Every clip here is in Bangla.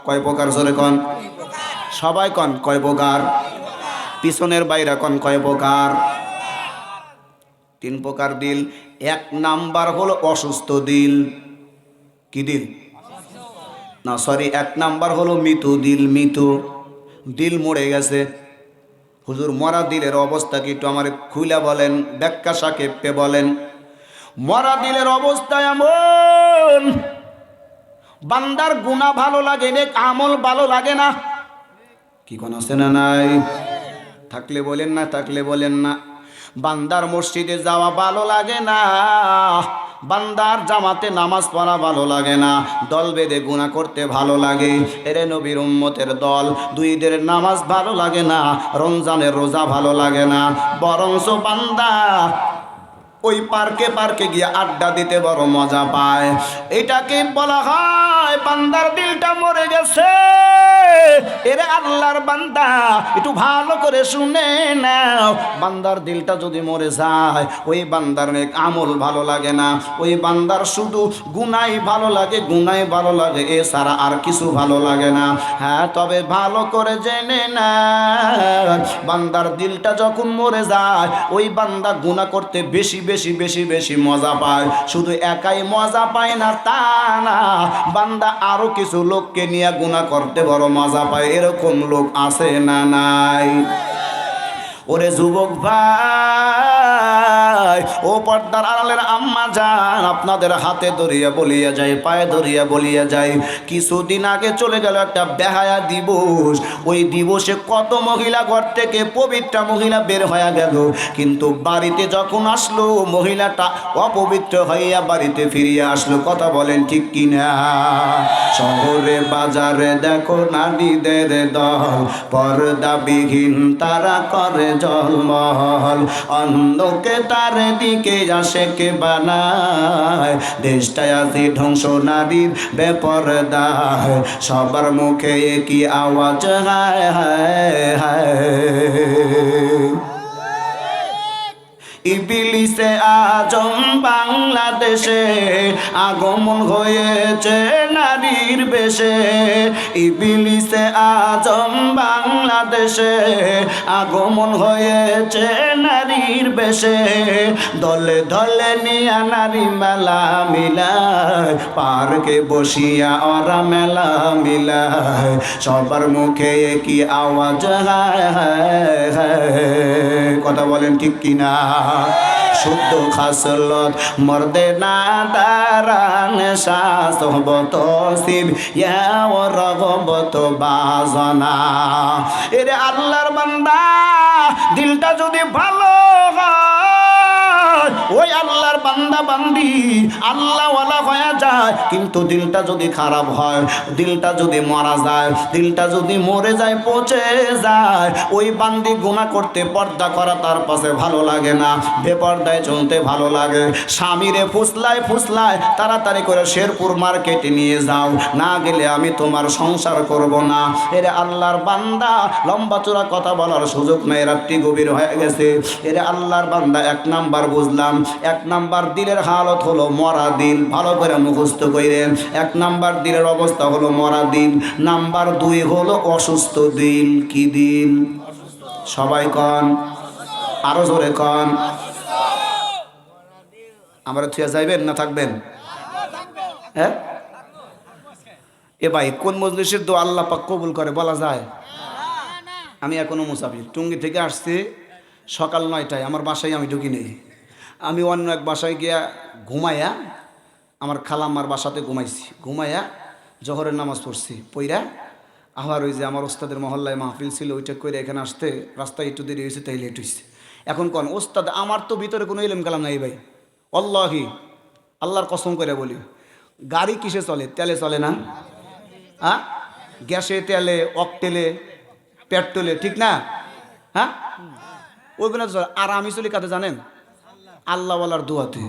কয় প্রকার জোরে কন সবাই কন কয় প্রকার পিছনের বাইরা কন কয় প্রকার তিন প্রকার দিল এক নাম্বার হলো অসুস্থ দিল কি দিল না সরি এক নাম্বার হলো মৃত্যু দিল মৃত্যু দিল মরে গেছে হুজুর মরা দিলের অবস্থা কি একটু আমার খুইলা বলেন ব্যাখ্যা সাকেপে বলেন মরা দিলের অবস্থা এমন বান্দার গুনাহ ভালো লাগে নেক আমল ভালো লাগে না কি কোন আছে না নাই থাকলে বলেন না থাকলে বলেন না বান্দার মসজিদে যাওয়া ভালো লাগে না বান্দার জামাতে নামাজ পড়া ভালো লাগে না দল বেঁধে গুনাহ করতে ভালো লাগে এরে নবীর উম্মতের দল দুই ঈদের নামাজ ভালো লাগে না রমজানের রোজা ভালো লাগে না বরংস বান্দা ওই পার্কে পার্কে গিয়ে আড্ডা দিতে বড় মজা পায় এটাকে বলা হয় বান্দার দিলটা মরে গেছে এরে আল্লাহর বান্দা একটু ভালো করে শুনে নাও বান্দার দিলটা যদি মরে যায় ওই বান্দার নেক আমল ভালো লাগে না ওই বান্দার শুধু গুনাই ভালো লাগে গুনাই ভালো লাগে এছাড়া আর কিছু ভালো লাগে না হ্যাঁ তবে ভালো করে জেনে না বান্দার দিলটা যখন মরে যায় ওই বান্দা গুনাহ করতে বেশি বেশি বেশি বেশি মজা পায় শুধু একাই মজা পায় না তা না বান্দা আরো কিছু লোককে নিয়ে গুনাহ করতে বড় মজা পায় এরকম লোক আছে না নাই ওরে যুবক ভাই ও পর্দার আড়ালের আম্মা জান আপনাদের হাতে ধরিয়া বলিয়া যায় পায়ে ধরিয়া বলিয়া যায় কিছুদিন আগে চলে গেল একটা বেহায়া দিবস ওই দিবসে কত মহিলা ঘর থেকে পবিত্র মহিলা বের হয়ে গেল কিন্তু বাড়িতে যখন আসলো মহিলাটা অপবিত্র হইয়া বাড়িতে ফিরিয়ে আসলো কথা বলেন ঠিক কিনা শহরে বাজারে দেখো নারীদের দল পর্দাবিহীন তারা করে জলমহল অন্ধকে তার দিকে আসে কে বানায় দেশটায় আছে ধ্বংস নারীর বেপরদায় সবার মুখে একই আওয়াজ হায় হায় হায় ইবলিসে আজম বাংলাদেশে আগমন হয়েছে নারীর বেশে ইবলিসে আজম বাংলাদেশে আগমন হয়েছে নারীর বেশে দলে দলে নিয়া নারী মেলা মিলায় পার্কে বসিয়া ওরা মেলা মিলায় সবার মুখে কি আওয়াজ হায় হায় হায় কথা বলেন ঠিক কিনা শুদ্ধ খাসলত মর্দে না দারান শাসবত শিব ইয়া রগবত বাজনা এরে আল্লাহর বান্দা দিলটা যদি ভালো হয় ওই আল্লাহর বান্দা বান্দি আল্লাহওয়ালা হয়ে যায় কিন্তু দিলটা যদি খারাপ হয় দিলটা যদি মারা যায় দিলটা যদি মরে যায় পচে যায় ওই বান্দি গুনাহ করতে পর্দা করা তার পাশে ভালো লাগে না বেপর্দায় চলতে ভালো লাগে স্বামীরে ফুসলায় ফুসলায় তাড়াতাড়ি করে শেরপুর মার্কেটে নিয়ে যাও না গেলে আমি তোমার সংসার করব না এরে আল্লাহর বান্দা লম্বা চূড়া কথা বলার সুযোগ নেই রাত্রি গভীর হয়ে গেছে এরে আল্লাহর বান্দা এক নাম্বার বুঝলাম এক নাম্বার দিলের হালত হলো মরা দিল ভালো করে মুখস্থ কইরেন এক নাম্বার দিলের অবস্থা হলো মরা দিল নাম্বার দুই হলো অসুস্থ দিল কি দিল সবাই কন আরো জোরে কন আমরা থুয়া যাইবেন না থাকবেন হ্যাঁ এ ভাই কোন মজলিসের দোয়া আল্লাহ পাক কবুল করে বলা যায় আমি এখনো মুসাফির টুঙ্গি থেকে আসছি সকাল 9টায় আমার বাসায় আমি ঢুকি নেই আমি অন্য এক বাসায় গিয়া ঘুমাইয়া আমার খালাম্মার বাসাতে ঘুমাইছি ঘুমাইয়া জোহরের নামাজ পড়ছি পইরা আবার ওই যে আমার ওস্তাদের মহল্লায় মাহফিল ছিল ওইটা করে এখানে আসতে রাস্তায় একটু দেরি হয়েছে তাই লেট হয়েছে এখন কোন ওস্তাদ আমার তো ভিতরে কোনো ইলম কালাম নাই ভাই আল্লাহি আল্লাহর কসম করে বলি গাড়ি কিসে চলে তেলে চলে না হ্যাঁ গ্যাসে তেলে অকটেলে পেট্রোলে ঠিক না হ্যাঁ ওইগুলো চলে আর আমি চলি কাতে জানেন আল্লাহওয়ালার দোয়াতে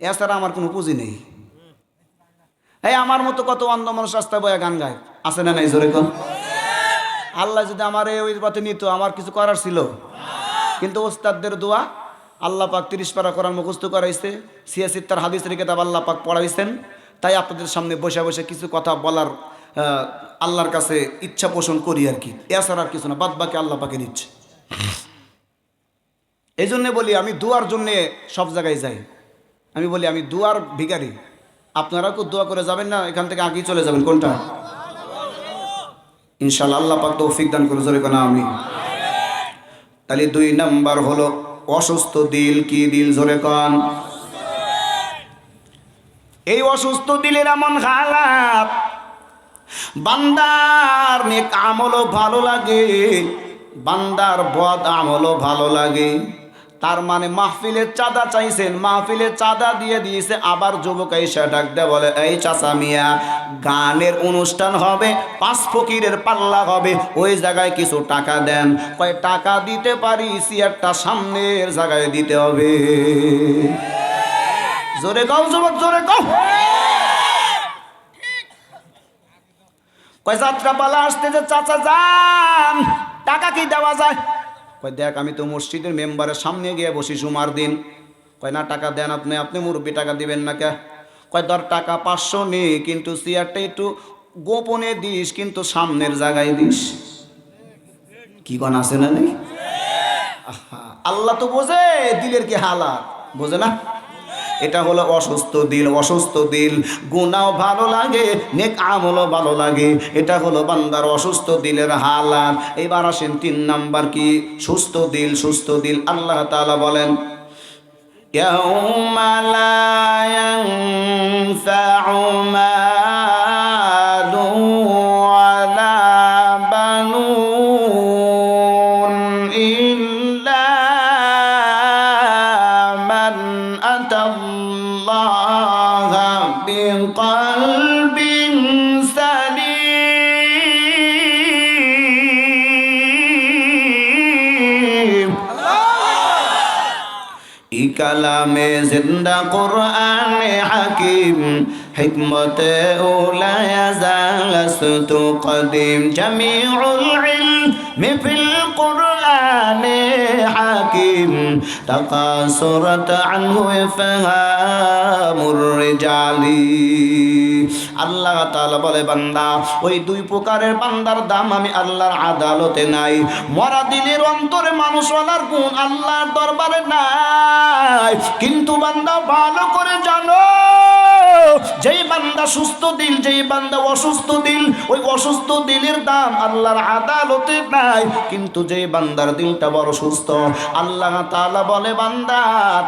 এছাড়া আমার কোনো পুঁজি নেই এই আমার মতো কত অন্ধ মানুষ রাস্তায় বয়া গান গায় আছে না নাই জোরে কোন আল্লাহ যদি আমার ওই পথে নিত আমার কিছু করার ছিল কিন্তু ওস্তাদদের দোয়া আল্লাহ পাক 30 পারা কোরআন মুখস্থ করাইছে সিয়াসিত্তার হাদিসের কিতাব আল্লাহ পাক পড়াইছেন তাই আপনাদের সামনে বসে বসে কিছু কথা বলার আল্লাহর কাছে ইচ্ছা পোষণ করি আর কি, এছাড়া আর কিছু না, বাদ বাকি আল্লাহ পাকের ইচ্ছে। এই জন্যে বলি আমি দুয়ার জন্যে সব জায়গায় যাই। আমি বলি আমি দুয়ার ভিখারি, আপনারাও কেউ দোয়া করে যাবেন না, এখান থেকে আগেই চলে যাবেন। কোনটা? ইনশাআল্লাহ আল্লাহ পাক তৌফিক দান করে জোরে কোনা আমি। তাহলে 2 নাম্বার হলো অসুস্থ দিল। কি দিল? জোরে কোন। এই অসুস্থ দিলের এমন হালাত, বান্দার নেক আমলও ভালো লাগে, বান্দার বদ আমলও ভালো লাগে। তার মানে মাহফিলে চাঁদা চাইছেন, মাহফিলে চাঁদা দিয়ে দিয়েছে, আবার যুবক এসে ডাক দেয় বলে, এই চাচা মিয়া, গানের অনুষ্ঠান হবে, 5 ফকিরের পাল্লা হবে, ওই জায়গায় কিছু টাকা দেন। কয় টাকা দিতে পারি, চেয়ারটা সামনের জায়গায় দিতে হবে। জোরে গাও যুবক, জোরে গাও। কয় যাত্রা পালা আসতেছে, চাচা যান, টাকা কি দেওয়া যায়? কয় দেখ আমি তো মসজিদের মেম্বারের সামনে গিয়ে বসি জুমার দিন। কয় না টাকা দেন আপনি, আপনি মুরব্বী টাকা দিবেন না কে? কয় ধর টাকা 500 নেই, কিন্তু চেয়ারটা একটু গোপনে দিস, কিন্তু সামনের জায়গায় দিস। কি কোন আছে না নেই? আল্লাহ তো বোঝে দিলের কি হালাত, বোঝে না? এটা হলো অসুস্থ দিল। অসুস্থ দিল, গুনাও ভালো লাগে, নেক আমলও ভালো লাগে। এটা হলো বান্দার অসুস্থ দিলের হালাত। এবার আসেন 3 নাম্বার কি? সুস্থ দিল। সুস্থ দিল আল্লাহ তাআলা বলেন, ইয়াউমা লা ইয়ানফাউ মালুন ওয়ালা বানুন ইল্লা মান আতাল্লাহা বিকলবিন সালিম। ই কালামে জিন্দা কুরআনে হাকিম, হিকমতে উলায়া জালাস্তু কদিম, জামিউল ইলমি ফিল কুরআনে হাকিম, তাকাসুরাত আনহু ইফহামুর রিজালি। আল্লাহ তাআলা বলে, বান্দা, ওই 2 প্রকারের বান্দার দাম আমি আল্লাহর আদালতে নাই। মরা দিলের অন্তরে মানুষওয়ালার গুণ আল্লাহর দরবারে নাই। কিন্তু বান্দা ভালো করে জানো, যেই বান্দা সুস্থ দিল, যেই বান্দা অসুস্থ দিল, ওই অসুস্থ দিলের দাম আল্লাহর আদালতে নাই। কিন্তু যেই বান্দার দিলটা বড় সুস্থ, আল্লাহ তাআলা বলে, বান্দা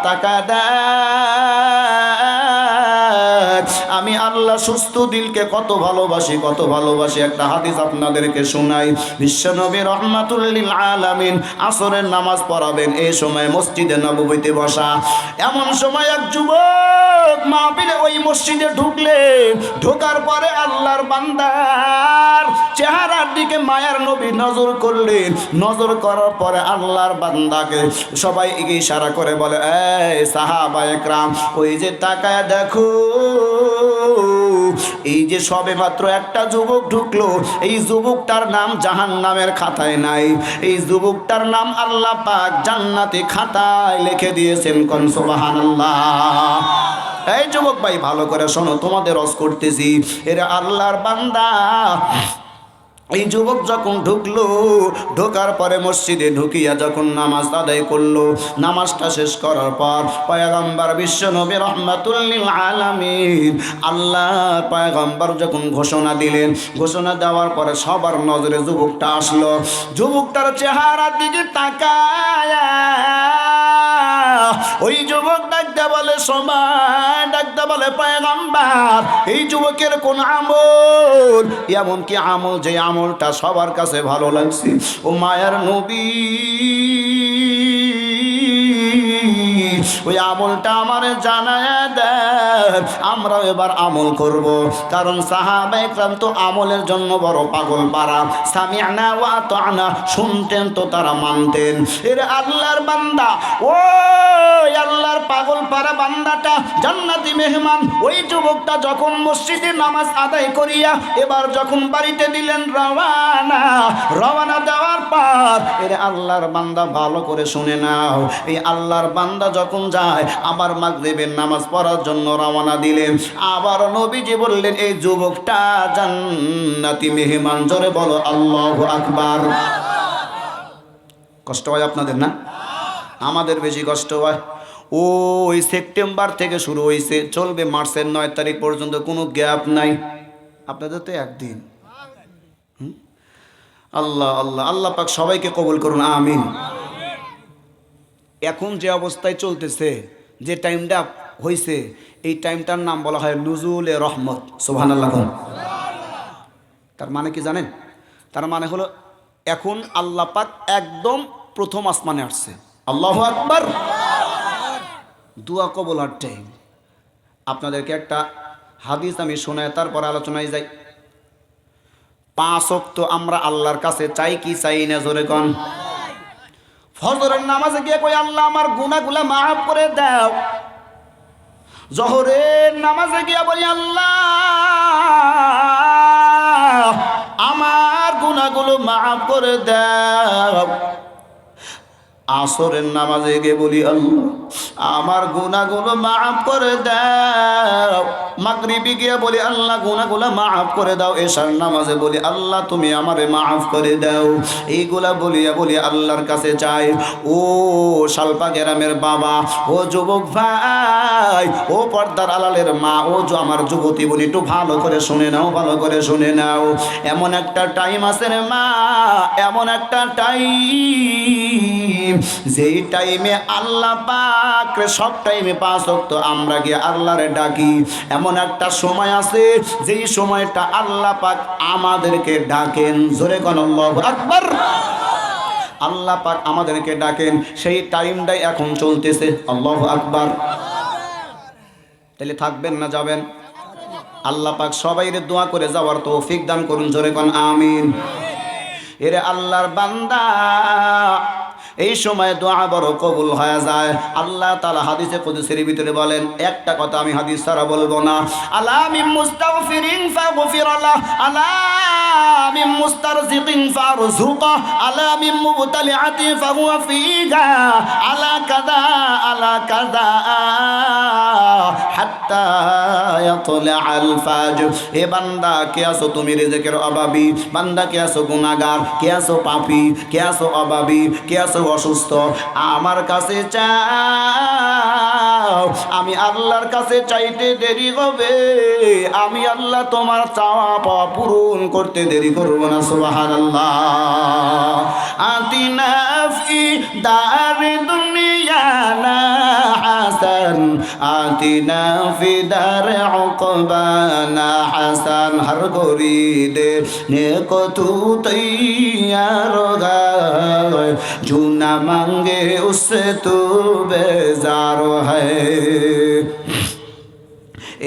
টাকা দেখ, আমি আল্লাহ সুস্থ দিলকে কত ভালোবাসি, কত ভালোবাসি। একটা হাদিস আপনাদেরকে শোনাই। বিশ্বনবী রাহমাতুল লিল আলামিন আসরের নামাজ পড়াবেন, এই সময় মসজিদে নববীতে বসা। এমন সময় এক যুবক মাহফিলে ওই মসজিদে ঢুকলেন। ঢোকার পরে আল্লাহর বান্দার চেহারার দিকে মায়ার নবী নজর করলেন। নজর করার পরে আল্লাহর বান্দাকে সবাই ইশারা করে বলে, এই সাহাবায়ে কেরাম, ওই যে তাকায় দেখো, এই যে সবে মাত্র একটা যুবক ঢুকলো, এই যুবকটার নাম জাহান্নামের খাতায় নাই, এই যুবকটার নাম আল্লাহ পাক জান্নাতি খাতায় লিখে দিয়েছেন। কোন সুবহানাল্লাহ। এই যুবক ভাই ভালো করে শোনো, তোমাদের রস করতেছি, এরা আল্লাহর বান্দা। এই যুবক যখন ঢুকলো, ঢোকার পরে মসজিদে ঢুকিয়া যখন নামাজ আদায় করলো, নামাজটা শেষ করার পর পয়গম্বর বিশ্বনবী রাহমাতুল লিল আলামিন আল্লাহ পয়গম্বর যখন ঘোষণা দিলেন, ঘোষণা দেওয়ার পরে সবার নজরে যুবকটা আসলো। যুবকটার চেহারার দিকে তাকায়া ওই যুবক ডাকতে বলে, সবাই ডাকতে বলে, পয়গম্বর, এই যুবকের কোন আমল, এমন কি আমল যে আমলটা সবার কাছে ভালো লাগছে? ও মায়ার নবী, ওই আমলটা আমার জানায়া দেন, আমরা এবার আমল করব। কারণ সাহাবায়ে কেরাম তো আমলের জন্য বড় পাগল পারা। সামি'না ওয়া আতা'না, শুনতেন তো তারা মানতেন। এর আল্লাহর বান্দা, ও আল্লাহর পাগল পারা বান্দাটা জান্নাতি মেহমান। ওই যুবকটা যখন মসজিদে নামাজ আদায় করিয়া এবার যখন বাড়িতে দিলেন রওয়ানা, রওয়ানা দেওয়ার পর এর আল্লাহর বান্দা ভালো করে শুনে নাও, এই আল্লাহর বান্দা যখন যায় আবার মাগরিবের নামাজ পড়ার জন্য রওনা দিলেন। আবার নবীজি বললেন এই যুবকটা জান্নাতি মেহমান। জোরে বলো আল্লাহু আকবার। কষ্ট হয় আপনাদের না? আমাদের বেশি কষ্ট হয়। ওই সেপ্টেম্বর থেকে শুরু হয়েছে, চলবে মার্চের 9 তারিখ পর্যন্ত, কোনো গ্যাপ নাই। আপনাদের তো একদিন। আল্লাহ আল্লাহ আল্লাহ পাক সবাইকে কবুল করুন, আমিন। এখন যে অবস্থায় চলতেছে, যে টাইমটা হয়েছে, এই টাইমটার নাম বলা হয় নুজুলে রহমত। সুবহানাল্লাহ। তার মানে কি জানেন? তার মানে হলো এখন আল্লাহ পাক একদম প্রথম আসমানে আসছে। আল্লাহু আকবার। দোয়া কবুল হওয়ার টাইম। আপনাদেরকে একটা হাদিস আমি শোনাই, তারপর আলোচনায় যাই। 5 ওয়াক্ত আমরা আল্লাহর কাছে চাই কি চাই না? জোরে কোন। ফজরের নামাজে গিয়ে কই আল্লাহ আমার গুনাহগুলো মাফ করে দাও। জোহরের নামাজে গিয়ে বলি আল্লাহ আমার গুনাহগুলো মাফ করে দাও। আসরের নামাজে গিয়ে বলি আল্লাহ আমার গুনাহগুলো মাফ করে দাও। মাগরিবে গিয়ে বলি আল্লাহ গুনাহগুলো মাফ করে দাও। এশার নামাজে বলি আল্লাহ তুমি আমারে মাফ করে দাও। এইগুলা বলিয়া বলি আল্লাহর কাছে চাই। ও শালপা গ্রামের বাবা, ও যুবক ভাই, ও পর্দার আড়ালের মা, ও আমার যুবতী বোন, একটু ভালো করে শুনে নাও, ভালো করে শুনে নাও। এমন একটা টাইম আছে রে মা, এমন একটা টাইম, যেই টাইমে আল্লাহ পাক সব টাইমে 5 ওয়াক্ত আমরা গিয়ে আল্লাহরে ডাকি। এমন একটা সময় আছে যেই সময়টা আল্লাহ পাক আমাদেরকে ডাকেন। জোরে কোন আল্লাহু আকবার। আল্লাহ পাক আমাদেরকে ডাকেন, সেই টাইমটাই এখন চলতেছে। আল্লাহু আকবার। তাহলে থাকবেন না যাবেন? আল্লাহ পাক সবাইরে দোয়া করে যাওয়ার তৌফিক দান করুন। জোরে কোন আমিন। এরে আল্লাহর বান্দা, এই সময় দোয়া বড় কবুল হয়ে যায়। আল্লাহ তাআলা হাদিসে কুদসির ভিতরে বলেন, একটা কথা আমি হাদিস ছাড়া বলবো না, আলা মিন মুস্তাগফিরিন ফাগফির লাহ, আলা মিন মুস্তারজিকিন ফারযুকা, আলা মিন মুবতালিআতি ফাহুয়া ফীহা, আলা কাযা আলা কাযা হাত্তা ইয়াতলাআল ফাজর। এ বান্দা কে আছো তুমি রিজিকের অভাবী? বান্দা কে আছো গুনাহগার? কে আছো পাপী? কে আছো অভাবী? কে আছো অসুস্থ? আমার কাছে চাও। আমি আল্লাহর কাছে চাইতে দেরি হবে, আমি আল্লাহ তোমার চাওয়া পাওয়া পূরণ করতে দেরি করব না। সুবহানাল্লাহ। আতিনা ফি দারি দুনিয়ানা হাসান, আতিনা ফি দারি উকবানা হাসান। হর গরিদে নেকো তু তৈয়ার গায়, जो ना मांगे उससे तू बेजार है।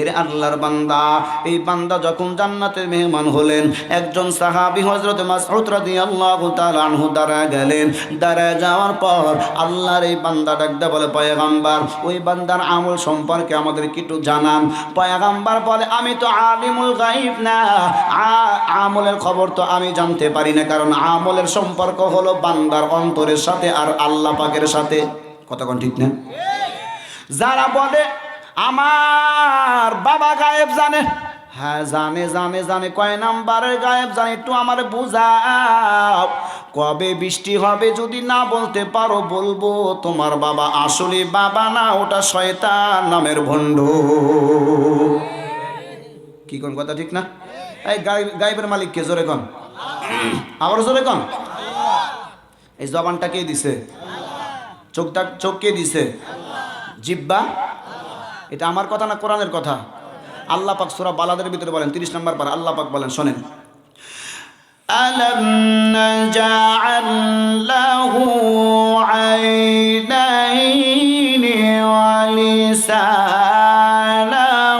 এর আল্লাহর বান্দা, এই বান্দা যখন জান্নাতের মেহমান হলেন, একজন সাহাবী হযরত মাসউদ রাদিয়াল্লাহু তাআলা আনহু দাঁড়ায় গেলেন। দাঁড়ায় যাওয়ার পর আল্লাহর এই বান্দা ডাকতে বলে, পয়গম্বর ওই বান্দার আমল সম্পর্কে আমাদের একটু জানান। পয়গম্বর বলে, আমি তো আলিমুল গায়ব না, আমলের খবর তো আমি জানতে পারি না, কারণ আমলের সম্পর্ক হলো বান্দার অন্তরের সাথে আর আল্লাহ পাকের সাথে। কথা কোন ঠিক না? যারা বলে আমার বাবা গায়েব জানে, হ্যাঁ জানে জানে জানে, কয় নাম্বারের গায়েব জানে একটু আমার বুঝাও। কবে বৃষ্টি হবে যদি না বলতে পারো, বলবো তোমার বাবা আসলে বাবা না, ওটা শয়তান নামের ভণ্ড। কি কোন কথা ঠিক না? এই গায়েবের মালিক কে? জোরে কোন, আবার জোরে কোন। এই জবানটা কে দিছে? চোখ কে দিছে? জিহ্বা? এটা আমার কথা না কোরআনের কথা? আল্লাহ পাক সূরা বালাদের ভিতরে বলেন 30 নম্বর পারা, আল্লাহ পাক বলেন, শোনেন, আলাম নাজআল লাহু আইনাইনি ওয়া লিসানান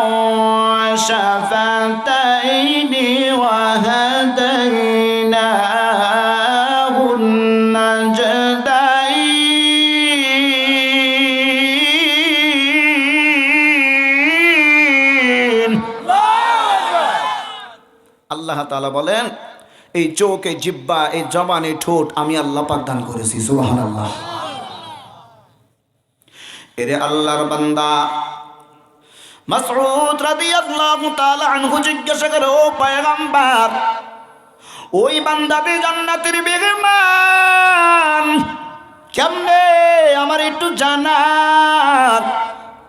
ওয়া শাফাতাইনি ওয়া হাদাইনাহুন নাজদাইন। আল্লাহ তাআলা বলেন, এই চোখ, এই জিহ্বা, এই জবান, এই ঠোঁট আমি আল্লাহ পাক দান করেছি। সুবহানাল্লাহ। এরে আল্লাহর বান্দা মাসউদ রাদিয়াল্লাহু তাআলা আনহু জিজ্ঞাসা করে, ও পয়গম্বর, ওই বান্দাতে জান্নাতের মেহমান কেমনে আমার একটু জানার,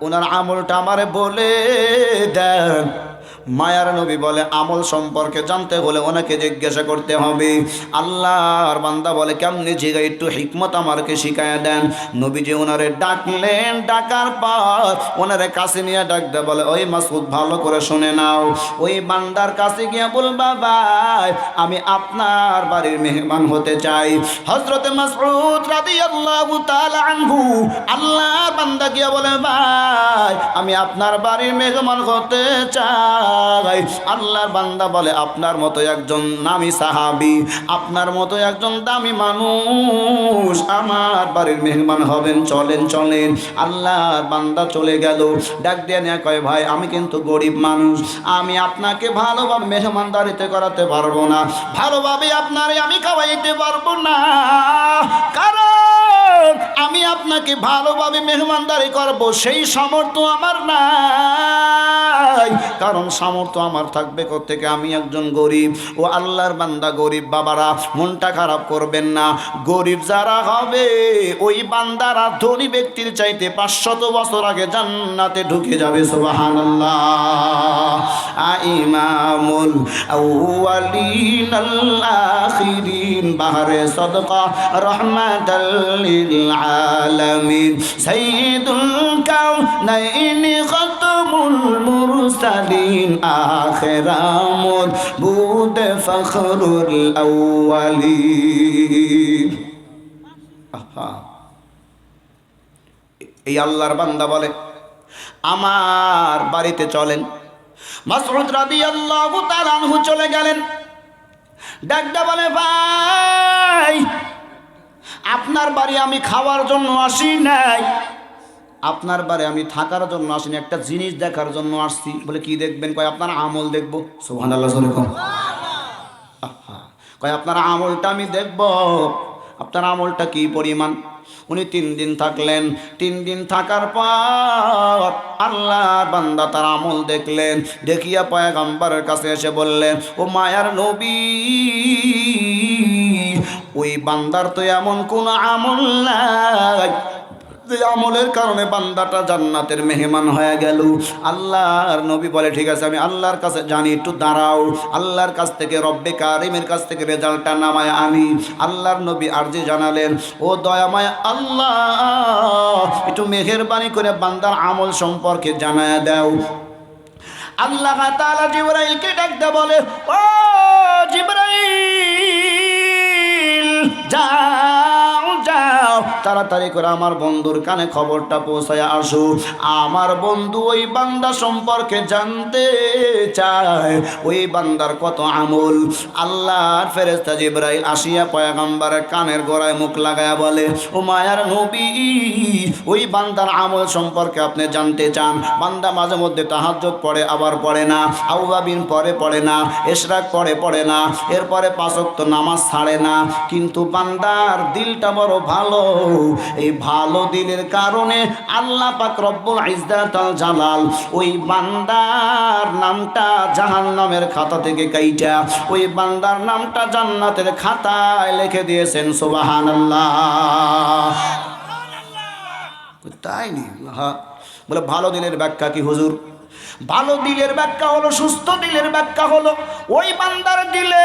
ওনার আমলটা আমারে বলে দেন। মায়ার নবী বলে, আমল সম্পর্কে জানতে হলে ওনাকে জিজ্ঞাসা করতে হবে। আল্লাহর বান্দা বলে, কেমনি জিগা, একটু হিকমত আমাকে শিখায় দেন। নবীজি ওনারে ডাকলেন, ডাকার পর ওনারে কাছে নিয়ে ডাকতে বলে, ওই মাসউদ ভালো করে শুনে নাও, ওই বান্দার কাছে গিয়ে বলবা, ভাই আমি আপনার বাড়ির মেহমান হতে চাই। হযরতে মাসউদ রাদিয়াল্লাহু তাআলা আনহু আল্লাহর বান্দা গিয়ে বলে, ভাই আমি আপনার বাড়ির মেহমান হতে চাই। আল্লাহর বান্দা বলে, আপনার মতো একজন নামী সাহাবী, আপনার মতো একজন দামি মানুষ আমার বাড়ির মেহমান হবেন, চলেন চলেন। আল্লাহর বান্দা চলে গেল। ডাক দিয়ে নিয়ে কয়, ভাই আমি কিন্তু গরিব মানুষ, আমি আপনাকে ভালোভাবে মেহমানদারিতে করাতে পারবো না, ভালোভাবে আপনারে আমি খাওয়াইতে পারবো না, কারণ আমি আপনাকে ভালোভাবে মেহমানদারি করব সেই সামর্থ্য আমার নাই। কারণ সামর্থ্য আমার থাকবে কোত্থেকে, আমি একজন গরিব। ও আল্লাহর বান্দা, গরিব বাবারা মনটা খারাপ করবেন না। গরিব যারা হবে ওই বান্দারা ধনী ব্যক্তির চাইতে 500 বছর আগে জান্নাতে ঢুকে যাবে। সুবহানাল্লাহ। ইমামুল আউয়ালিন আল আখিরিন বাহরে সদকা রহমাতাল লিল আলামিন সাইয়্যিদুল কাউনাইনি খাতামুল মুরসালিন আখিরামুল বুদ ফখরুল আউয়ালিন। এই আল্লাহর বান্দা বলে, আমার বাড়িতে চলেন। মাসউদ রাদিয়াল্লাহু তাআলা আনহু চলে গেলেন। ডাকটা বলে, ভাই আপনার বাড়ি আমি খাওয়ার জন্য আসি নাই, আপনার বাড়ি আমি থাকার জন্য আসিনি, একটা জিনিস দেখার জন্য আসছি। বলে, কি দেখবেন? কয়, আপনার আমল দেখবো। সুবহানাল্লাহ। কয়, আপনার আমলটা আমি দেখব। আপনার আমলটা কি পরিমাণ? উনি 3 দিন থাকলেন। 3 দিন থাকার পর আল্লাহর বান্দা তার আমল দেখলেন। দেখিয়া পয়গম্বরের কাছে এসে বললেন, ও মায়ার নবী, ওই বান্দার তো এমন কোন আমল নাই যে আমলের কারণে বান্দাটা জান্নাতের মেহমান হয়ে গেল। আল্লাহর নবী বলে, ঠিক আছে আমি আল্লাহর কাছে জানি, একটু দাঁড়াও। আল্লাহর কাছ থেকে, রব্বে কারিমের কাছ থেকে রেজাল্টটা নামায় আনি। আল্লাহর নবী আরজি জানালেন, ও দয়াময় আল্লাহ, একটু মেহেরবানি করে বান্দার আমল সম্পর্কে জানায় দাও। আল্লাহ তাআলা জিবরাইলকে ডাকতে বলে, ও জিবরাইল, যাও যাও তাড়াতাড়ি করে আমার বন্ধুর কানে খবরটা পৌঁছায় আসো। আমার বন্ধু ওই বান্দা সম্পর্কে জানতে চায়, ওই বান্দার কত আমল। আল্লাহর ফেরেশতা জিবরাইল আসিয়া পয়গম্বরের কানের গোড়ায় মুখ লাগায়া বলে, ও মায়ার নবী, ওই বান্দার আমল সম্পর্কে আপনি জানতে চান। বান্দা মাঝে মধ্যে তাহাজ্জুদ পড়ে, আবার পড়ে না, আওয়াবিন পড়ে না, ইশরাক পড়ে না, এরপরে 5 ওয়াক্ত নামাজ ছাড়ে না, কিন্তু বান্দার দিলটা বড় ভালো। এই ভালো দিলের কারণে আল্লাহ পাক রব্বুল ইজ্জাত আল জালাল ওই বান্দার নামটা জাহান্নামের খাতা থেকে কাইটা ওই বান্দার নামটা জান্নাতের খাতায় লিখে দিয়েছেন। সুবহানাল্লাহ। তাই নি? বলে, ভালো দিলের ব্যাখ্যা কি হুজুর? ভালো দিলের ব্যাখ্যা হলো, সুস্থ দিলের ব্যাখ্যা হলো, ওই বান্দার দিলে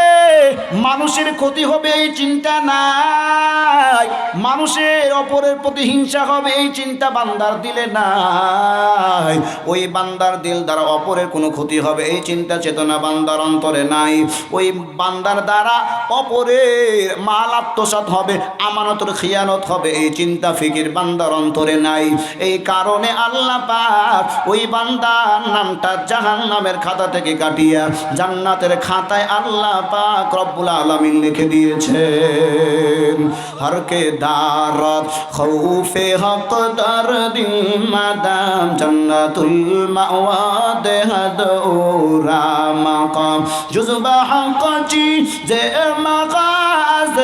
মানুষের ক্ষতি হবে এই চিন্তা নাই, মানুষের অপরের প্রতি হিংসা হবে এই চিন্তা বান্দার দিলে নাই, ওই বান্দার দিল দ্বারা অপরের কোনো ক্ষতি হবে এই চিন্তা চেতনা বান্দার অন্তরে নাই, ওই বান্দার দ্বারা অপরের মাল আত্মসাৎ হবে, আমানতের খিয়ানত হবে এই চিন্তা ফিকির বান্দার অন্তরে নাই। এই কারণে আল্লাহ পাক ওই বান্দার নামটা জাহান্নামের খাতা থেকে কাটিয়া জান্নাতের খাতায় আল্লাহ পাক রব্বুল আলামিন লিখে দিয়েছেন। হর কে দারত খৌফে হক দরদিন মাদাম জান্নাতুল মাওয়া দেহাদ ওরা মাকাম জুজবা হক চি যে মাগাজ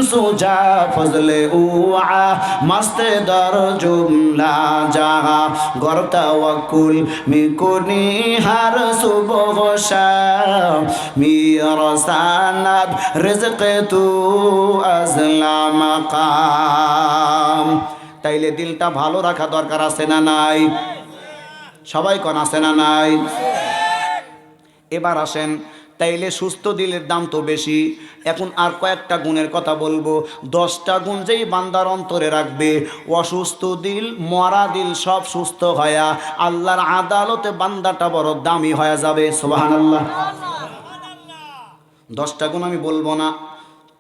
সুজা ফজলে উআ মাস্তে দর জুমলা জাহা গর তাওয়াক্কুল মিকুনি হার সুবহশা মির সানাদ রিজক তু আজলা মাকাম। তাইলে দিলটা ভালো রাখা দরকার আছে না নাই? সবাই কোন আছে না নাই? এবার আসেন, তাইলে সুস্থ দিলের দাম তো বেশি। এখন আর কয়েকটা গুণের কথা বলবো। 10টা গুণ যেই বান্দার অন্তরে রাখবে, অসুস্থ দিল মরা দিল সব সুস্থ হয়া আল্লাহর আদালতে বান্দাটা বড় দামি হয়ে যাবে। সুবহানাল্লাহ। 10টা গুণ আমি বলবো না,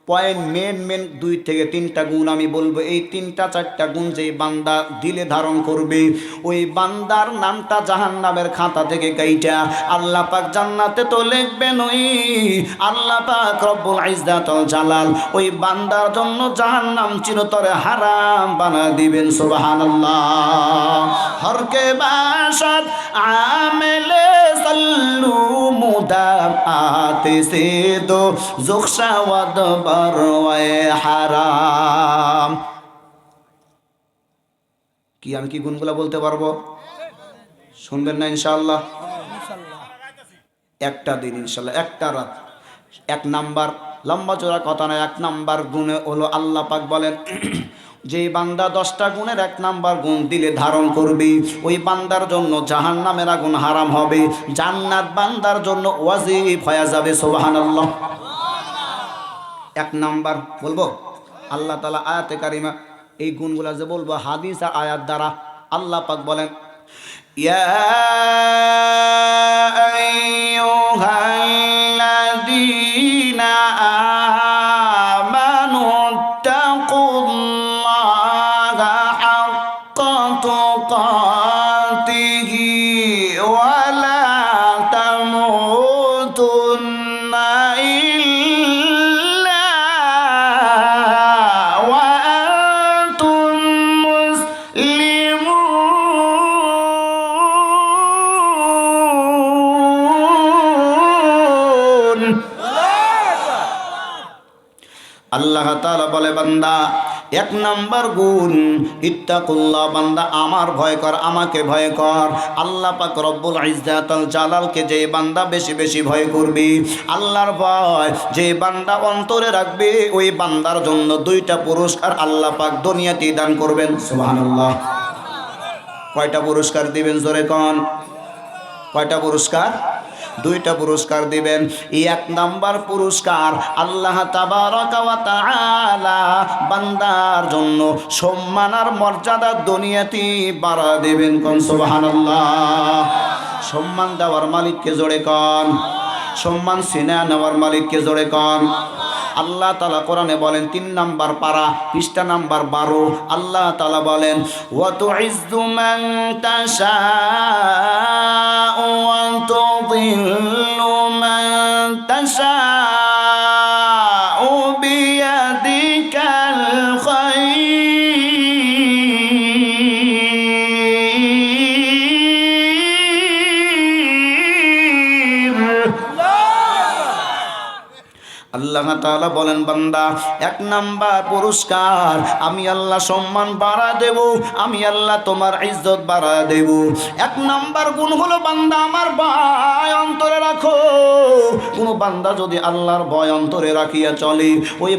পয়েন্ট মেন 2 থেকে 3টা গুণ আমি বলবো। এই 3টা 4টা গুণ যেই বান্দা দিলে ধারণ করবে, ওই বান্দার নামটা জাহান্নামের খাতা থেকে কাইটা আল্লাহ পাক জান্নাতে তো লিখবেন। ওই আল্লাহ পাক রব্বুল ইজ্জাত ওয়াল জালাল ওই বান্দার জন্য জাহান্নাম চিরতরে হারাম বানায় দিবেন। সুবহানাল্লাহ। হর কে বাসাত আমেলে সাল্লু মুদাম আতে সে তো জুখশাওয়াদ হারাম। কি আমি কি গুণগুলা বলতে পারবো? শুনবেন না ইনশাআল্লাহ? একটা দিন ইনশাআল্লাহ, একটা রাত। 1 নাম্বার, লম্বা চোরা কথা নয়, 1 নাম্বার গুণে হলো আল্লাহ পাক বলেন যে বান্দা 10টা গুণের 1 নাম্বার গুণ দিলে ধারণ করবে, ওই বান্দার জন্য জাহান্নামের আগুন হারাম হবে, জান্নাত বান্দার জন্য ওয়াজিব হয়ে যাবে। সুবহানাল্লাহ। 1 নাম্বার বলবো, আল্লাহ তাআলা আয়াতে কারিমা এই গুণগুলা যে বলবো হাদিস আর আয়াত দ্বারা আল্লাহ পাক বলেন, ইয়া আইয়ুহাল্লাযীনা আমানু তাকুল্লাহা হাক্কা তুকাতিহি ওয়া লা তামুতুন্না ইল্লা ওয়া আনতুম মুসলিমুন। আল্লাহ তাআলা বলে বান্দা 1 নাম্বার গুণ ইত্তাকুল্লাহ, বান্দা আমার ভয় কর, আমাকে ভয় কর। আল্লাহ পাক রব্বুল ইজ্জাত ওয়াল জালালকে যে বান্দা বেশি বেশি ভয় করবে, আল্লাহর ভয় যে বান্দা অন্তরে রাখবে, ওই বান্দার জন্য 2টা পুরস্কার আল্লাহ পাক দুনিয়াতে দান করবেন। সুবহানাল্লাহ। কয়টা পুরস্কার দিবেন জোরে কোন? কয়টা পুরস্কার? 2টা পুরস্কার দিবেন। 1 নাম্বার পুরস্কার আল্লাহ তাবারাকা ওয়া তাআলা বান্দার জন্য সম্মান আর মর্যাদা দুনিয়াতে বাড়া দেবেন। কোন সুবহানাল্লাহ। সম্মান দেওয়ার মালিককে জোরে কোন? সম্মান সিনা নেওয়ার মালিককে জোরে কোন? আল্লাহ তাআলা কোরআনে বলেন 3 নাম্বার পারা পৃষ্ঠা নাম্বার 12, আল্লাহ তাআলা বলেন ওয়া তুইজ্জু মান তাশাউ ওয়া তুযিল্লু মান তাশাউ বিয়াদিকাল খায়র। আল্লাহ তাআলা বলেন বান্দা 1 নাম্বার পুরস্কার আমি আল্লাহ সম্মান বাড়া দেব, আমি আল্লাহ তোমার ইজ্জত বাড়া দেব। 1 নাম্বার গুণ হলো বান্দা আমার ভয় অন্তরে রাখো। কোন বান্দা যদি আল্লাহর ভয় অন্তরে রাখিয়া চলে, ওই